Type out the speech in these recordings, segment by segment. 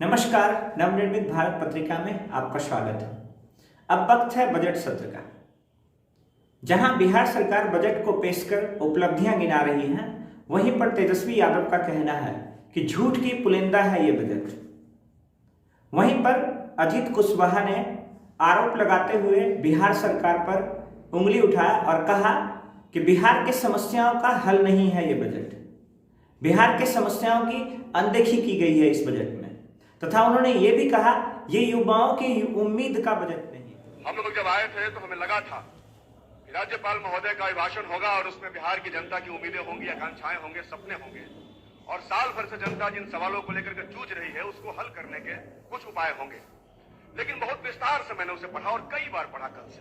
नमस्कार। नवनिर्मित भारत पत्रिका में आपका स्वागत है। अब वक्त है बजट सत्र का, जहां बिहार सरकार बजट को पेश कर उपलब्धियां गिना रही है, वहीं पर तेजस्वी यादव का कहना है कि झूठ की पुलिंदा है ये बजट। वहीं पर अजीत कुशवाहा ने आरोप लगाते हुए बिहार सरकार पर उंगली उठाया और कहा कि बिहार की समस्याओं का हल नहीं है ये बजट। बिहार की समस्याओं की अनदेखी की गई है इस बजट में, तथा उन्होंने ये भी कहा ये युवाओं की उम्मीद का बजट नहीं। हम लोग जब आए थे तो हमें लगा था कि राज्यपाल महोदय का अभिभाषण होगा और उसमें बिहार की जनता की उम्मीदें होंगी, आकांक्षाएं होंगे, सपने होंगे, और साल भर से जनता जिन सवालों को लेकर के जूझ रही है उसको हल करने के कुछ उपाय होंगे। लेकिन बहुत विस्तार से मैंने उसे पढ़ा और कई बार पढ़ा कल से,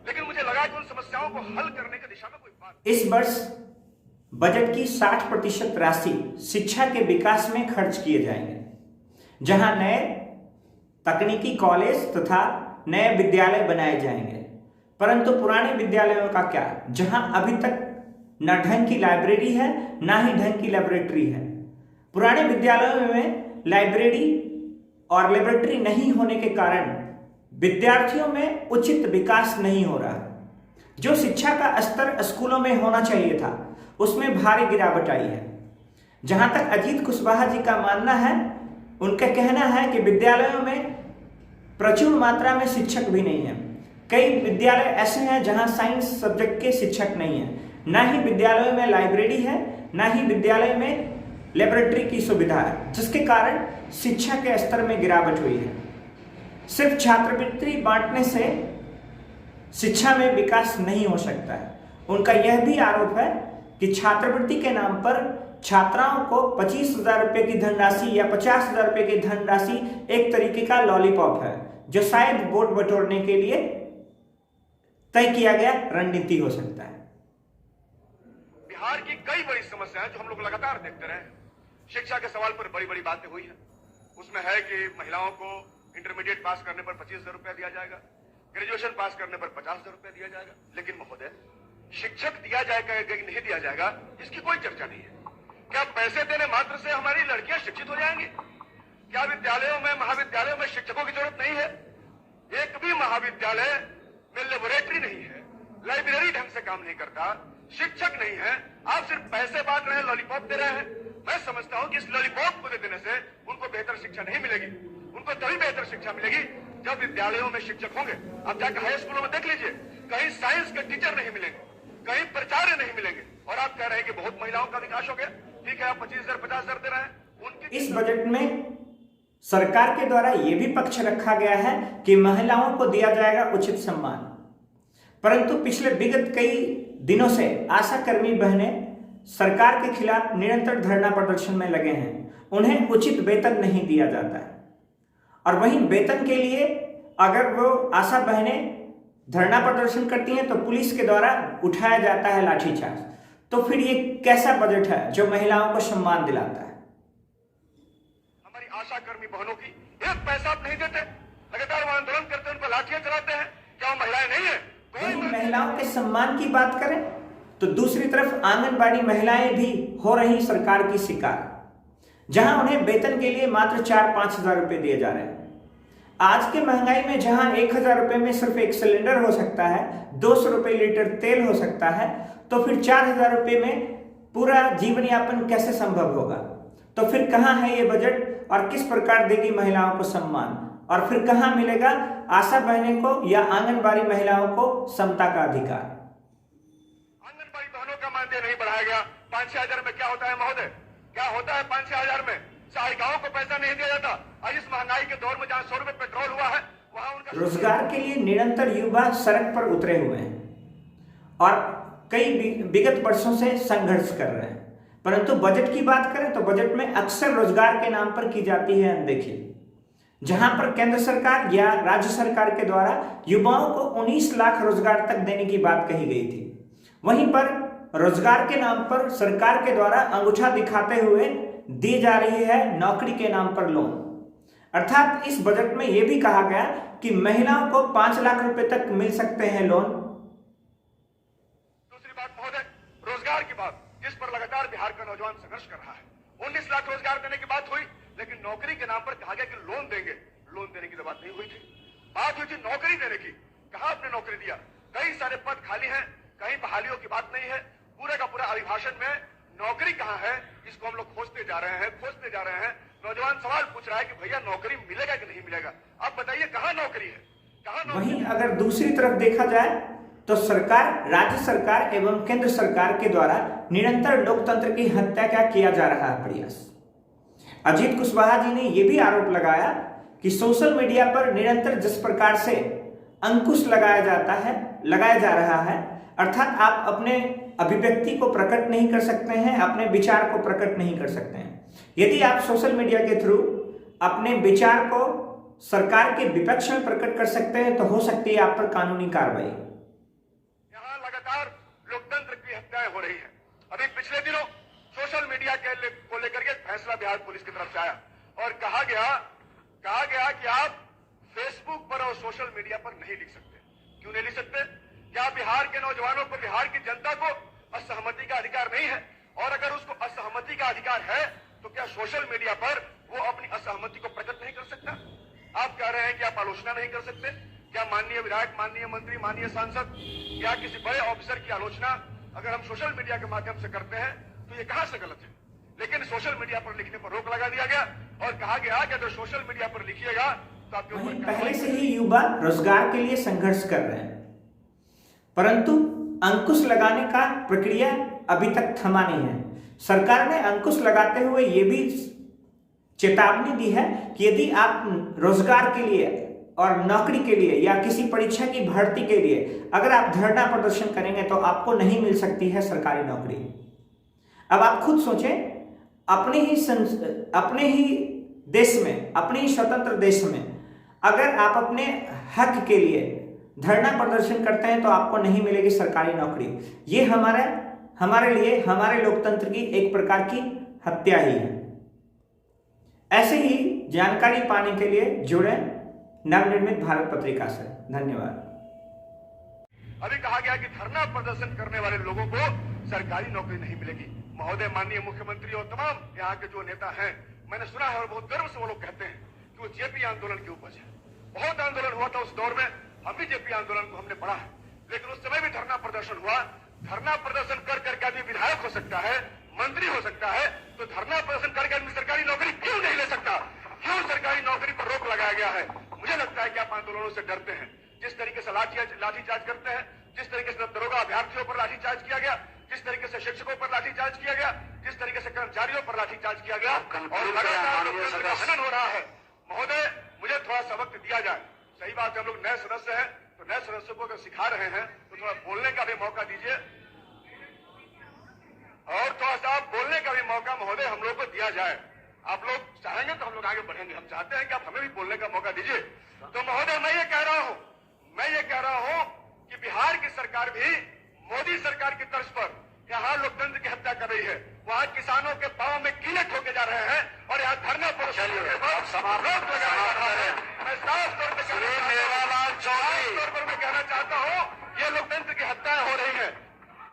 लेकिन मुझे लगा कि उन समस्याओं को हल करने की दिशा में कोई बात। इस वर्ष बजट की 60% राशि शिक्षा के विकास में खर्च किए जाएंगे, जहां नए तकनीकी कॉलेज तथा नए विद्यालय बनाए जाएंगे। परंतु पुराने विद्यालयों का क्या, जहां अभी तक न ढंग की लाइब्रेरी है न ही ढंग की लेबोरेटरी है। पुराने विद्यालयों में लाइब्रेरी और लेबोरेटरी नहीं होने के कारण विद्यार्थियों में उचित विकास नहीं हो रहा। जो शिक्षा का स्तर स्कूलों में होना चाहिए था उसमें भारी गिरावट आई है। जहां तक अजीत कुशवाहा जी का मानना है, उनका कहना है कि विद्यालयों में प्रचुर मात्रा में शिक्षक भी नहीं है। कई विद्यालय ऐसे हैं जहां साइंस सब्जेक्ट के शिक्षक नहीं है, ना ही विद्यालयों में लाइब्रेरी है, ना ही विद्यालय में लेबोरेटरी की सुविधा है, जिसके कारण शिक्षा के स्तर में गिरावट हुई है। सिर्फ छात्रवृत्ति बांटने से शिक्षा में विकास नहीं हो सकता है। उनका यह भी आरोप है कि छात्रवृत्ति के नाम पर छात्राओं को 25,000 रुपये की धनराशि या 50,000 रुपये की धनराशि एक तरीके का लॉलीपॉप है, जो शायद वोट बटोरने के लिए तय किया गया रणनीति हो सकता है। बिहार की कई बड़ी समस्याएं जो हम लोग लगातार देखते रहे। शिक्षा के सवाल पर बड़ी बड़ी बातें हुई है। उसमें है कि महिलाओं को इंटरमीडिएट पास करने पर 25,000 रुपया दिया जाएगा, ग्रेजुएशन पास करने पर 50,000 रुपया दिया जाएगा। लेकिन महोदय, शिक्षक दिया जाएगा कि नहीं दिया जाएगा इसकी कोई चर्चा नहीं है। क्या पैसे देने मात्र से हमारी लड़कियां शिक्षित हो जाएंगी? क्या विद्यालयों में, महाविद्यालयों में शिक्षकों की जरूरत नहीं है? एक भी महाविद्यालय में लेबोरेटरी नहीं है, लाइब्रेरी ढंग से काम नहीं करता, शिक्षक नहीं है, आप सिर्फ पैसे बांट रहे हैं, लॉलीपॉप दे रहे हैं। मैं समझता हूं कि इस लॉलीपॉप को दे देने से उनको बेहतर शिक्षा नहीं मिलेगी। उनको तभी बेहतर शिक्षा मिलेगी जब विद्यालयों में शिक्षक होंगे। आप जाकर हाई स्कूलों में देख लीजिए, कहीं साइंस के टीचर नहीं मिलेंगे, कहीं प्राचार्य नहीं मिलेंगे, और आप कह रहे हैं कि बहुत महिलाओं का विकास हो गया। ठीक है, आप 25,000 50,000 दे रहे हैं। उनकी इस बजट में सरकार के द्वारा यह भी पक्ष रखा गया है कि महिलाओं को दिया जाएगा उचित सम्मान। परंतु पिछले विगत कई दिनों से आशा कर्मी बहनें सरकार के खिलाफ निरंतर धरना प्रदर्शन में लगे हैं। उन्हें उचित वेतन नहीं दिया जाता है, और वहीं वेतन के लिए अगर वो आशा बहनें धरना प्रदर्शन करती हैं तो पुलिस के द्वारा उठाया जाता है लाठीचार्ज। तो फिर ये कैसा बजट है जो महिलाओं को सम्मान दिलाता है? हमारी आशा कर्मी बहनों की एक पैसा आप नहीं देते, लगातार वो आंदोलन करते हैं, उन पर लाठियां चलाते हैं। क्या वो महिलाएं नहीं है? वहीं महिलाओं के सम्मान की बात करें तो दूसरी तरफ आंगनबाड़ी महिलाएं भी हो रही सरकार की शिकार, जहां उन्हें वेतन के लिए मात्र 4-5 हजार रुपए दिए जा रहे हैं। आज के महंगाई में जहां 1,000 रुपए में सिर्फ एक सिलेंडर हो सकता है, 200 रुपए लीटर तेल हो सकता है, तो फिर 4,000 रुपए में पूरा जीवन यापन कैसे संभव होगा? तो फिर कहां है ये बजट और किस प्रकार देगी महिलाओं को सम्मान? और फिर कहां मिलेगा आशा बहनों को या आंगनबाड़ी महिलाओं को समता का अधिकार? आंगनबाड़ी बहनों का मानदेय नहीं बढ़ाया गया। 5-6 हजार में क्या होता है महोदय? क्या होता है 5-6 हजार में? सहायिकाओं को पैसा नहीं दिया जाता। और इस महंगाई के दौर में जहां 100 रुपए पेट्रोल हुआ है, वहां उनका रोजगार के लिए निरंतर युवा सड़क पर उतरे हुए हैं और कई विगत वर्षों से संघर्ष कर रहे हैं। परंतु बजट की बात करें तो बजट में अक्सर रोजगार के नाम पर की जाती है अनदेखी, जहां पर केंद्र सरकार या राज्य सरकार के द्वारा युवाओं को 19 लाख रोजगार तक देने की बात कही गई थी। वहीं पर रोजगार के नाम पर सरकार के द्वारा अंगूठा दिखाते हुए दी जा रही है नौकरी के नाम पर लोन। अर्थात इस बजट में यह भी कहा गया कि महिलाओं को 5 लाख रुपए तक मिल सकते हैं लोन। दूसरी बात महोदय, रोजगार की बात, जिस पर लगातार बिहार का नौजवान संघर्ष कर रहा है। 19 लाख रोजगार देने की बात हुई, लेकिन नौकरी के नाम पर कहा गया कि लोन देंगे। लोन देने की तो बात नहीं हुई थी, बात हुई थी नौकरी देने की। कहां आपने नौकरी दिया? कई सारे पद खाली हैं, कहीं बहालियों की बात नहीं है। पूरे का पूरा अभिभाषण में नौकरी कहां है, इसको हम लोग खोजते जा रहे हैं। नौजवान सवाल पूछ रहा है कि भैया नौकरी मिलेगा कि नहीं मिलेगा? आप बताइए कहां नौकरी है, कहां नौकरी? वहीं अगर दूसरी तरफ देखा जाए तो सरकार, राज्य सरकार एवं केंद्र सरकार के द्वारा निरंतर लोकतंत्र की हत्या का किया जा रहा है प्रयास। अजीत कुशवाहा जी ने यह भी आरोप लगाया कि सोशल मीडिया पर निरंतर जिस प्रकार से अंकुश लगाया जा रहा है, अर्थात आप अपने अभिव्यक्ति को प्रकट नहीं कर सकते हैं, अपने विचार को प्रकट नहीं कर सकते हैं। यदि आप सोशल मीडिया के थ्रू अपने विचार को सरकार के विपक्ष में प्रकट कर सकते हैं तो हो सकती है आप पर कानूनी कार्रवाई। यहाँ लगातार लोकतंत्र की हत्याएं हो रही हैं। अभी पिछले दिनों सोशल मीडिया को लेकर के फैसला बिहार पुलिस की तरफ से आया और कहा गया कि आप फेसबुक पर और सोशल मीडिया पर नहीं लिख सकते। क्यों नहीं लिख सकते? क्या बिहार के नौजवानों को, बिहार की जनता को असहमति का अधिकार नहीं है? और अगर उसको असहमति का अधिकार है तो क्या सोशल मीडिया पर वो अपनी असहमति को प्रकट नहीं कर सकता? आप कह रहे हैं कि आप आलोचना नहीं कर सकते। क्या माननीय विधायक, माननीय मंत्री, माननीय सांसद या किसी बड़े ऑफिसर की आलोचना अगर हम सोशल मीडिया के माध्यम से करते हैं तो ये कहां से गलत है? लेकिन सोशल मीडिया पर लिखने पर रोक लगा दिया गया और कहा गया कि अगर सोशल मीडिया पर लिखिएगा तो आपके ऊपर पहले से ही युवा रोजगार के लिए संघर्ष कर रहे हैं, परंतु अंकुश लगाने का प्रक्रिया अभी तक थमा नहीं है। सरकार ने अंकुश लगाते हुए ये भी चेतावनी दी है कि यदि आप रोजगार के लिए और नौकरी के लिए या किसी परीक्षा की भर्ती के लिए अगर आप धरना प्रदर्शन करेंगे तो आपको नहीं मिल सकती है सरकारी नौकरी। अब आप खुद सोचें, अपने ही देश में, अपने ही स्वतंत्र देश में अगर आप अपने हक के लिए धरना प्रदर्शन करते हैं तो आपको नहीं मिलेगी सरकारी नौकरी। ये हमारे लिए, हमारे लोकतंत्र की एक प्रकार की हत्या ही है। ऐसे ही जानकारी पाने के लिए जुड़े नवनिर्मित भारत पत्रिका से। धन्यवाद। अभी कहा गया कि धरना प्रदर्शन करने वाले लोगों को सरकारी नौकरी नहीं मिलेगी। महोदय, माननीय मुख्यमंत्री और तमाम यहाँ के जो नेता हैं, मैंने सुना है और बहुत गर्व से वो लोग कहते हैं कि वो जेपी आंदोलन की उपज है। बहुत आंदोलन हुआ था उस दौर में, हम भी जेपी आंदोलन को हमने पढ़ा है, लेकिन उस समय भी धरना प्रदर्शन हुआ। धरना प्रदर्शन कर करके आदमी विधायक हो सकता है, मंत्री हो सकता है, तो धरना प्रदर्शन करके आदमी सरकारी नौकरी क्यों नहीं ले सकता? क्यों सरकारी नौकरी पर रोक लगाया गया है? मुझे लगता है कि आप आंदोलनों से डरते हैं। जिस तरीके से लाठीचार्ज करते हैं, जिस तरीके से दरोगा अभ्यर्थियों पर लाठीचार्ज किया गया, जिस तरीके से शिक्षकों पर लाठीचार्ज किया गया, जिस तरीके से कर्मचारियों पर लाठीचार्ज किया गया और लगातार लोकतंत्र का हनन हो रहा है। महोदय, मुझे थोड़ा सा वक्त दिया जाए। सही बात है, हम लोग नए सदस्य हैं, तो नए सदस्यों को अगर सिखा रहे हैं तो थोड़ा बोलने का भी मौका दीजिए और थोड़ा सा बोलने का भी मौका महोदय हम लोग को दिया जाए। आप लोग चाहेंगे तो हम लोग आगे बढ़ेंगे। हम चाहते हैं कि आप हमें भी बोलने का मौका दीजिए। तो महोदय, मैं ये कह रहा हूं कि बिहार की सरकार भी मोदी सरकार की तर्ज पर यहाँ लोकतंत्र की हत्या कर रही है। वहाँ किसानों के पांव में कीले ठोके जा रहे हैं और यहाँ धरना प्रदर्शन रोक लगाया जा रहा है। मैं साफ तौर पर कहना चाहता हूँ, ये लोकतंत्र की हत्याएं हो रही है।